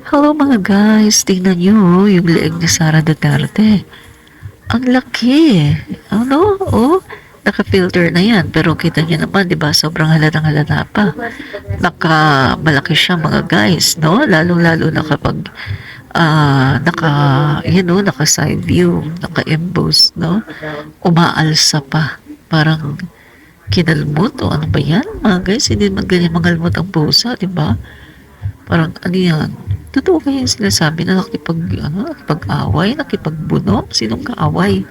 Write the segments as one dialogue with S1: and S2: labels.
S1: Hello mga guys, tingnan nyo yung leeg ni Sara Duterte. Ang laki. Ano? Oh, naka-filter na yan. Pero kita nyo naman, di ba, sobrang halatang halata pa. Malaki siya mga guys, no? Lalong-lalo na kapag naka side view, naka-emboss, no? Umaalsa pa. Parang kinalmot o ano ba yan? Mga guys, hindi man ganyan mangalmot ang pusa, di ba? Parang ano yan? Totoo kaya yung sinasabi na nakipag-away, nakipagbuno? Sinong kaaway?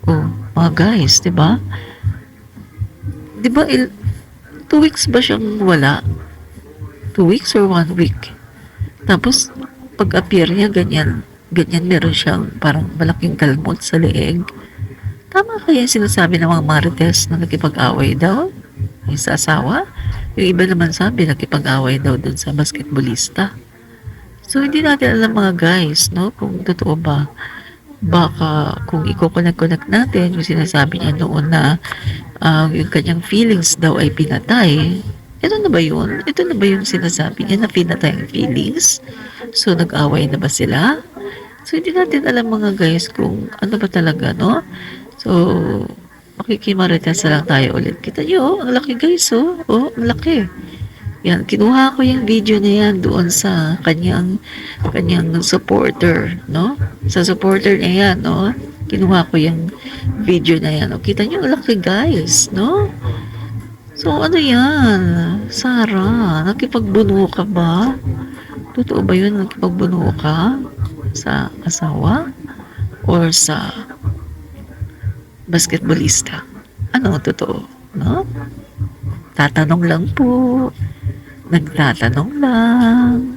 S1: Oh, mga guys, di ba? Di ba, 2 weeks ba siyang wala? 2 weeks or 1 week? Tapos, pag-appear niya, ganyan meron siyang parang malaking kalmot sa leeg. Tama kaya yung sinasabi ng mga marites na nakipag-away daw? Yung sa asawa? Yung iba naman sabi, nakipag-away daw dun sa basketballista. So, hindi natin alam mga guys, no? Kung totoo ba. Baka kung i-connect natin, yung sinasabi niya noon na yung kanyang feelings daw ay pinatay. Ito na ba yun? Ito na ba yung sinasabi niya na pinatay ang feelings? So, nag-away na ba sila? So, hindi natin alam mga guys kung ano ba talaga, no? So, makikimarites na lang tayo ulit. Kita nyo, ang laki guys, oh. Oh, ang laki. Yan, kinuha ko yung video na yan doon sa kanyang supporter, no? Sa supporter niya yan, no? Kinuha ko yung video na yan. O, kita nyo, laki guys, no? So, ano yan? Sarah, nakipagbuno ka ba? Totoo ba yun, nakipagbuno ka sa asawa? Or sa basketballista? Ano totoo, no? Tatanong lang po. Nagtatanong lang.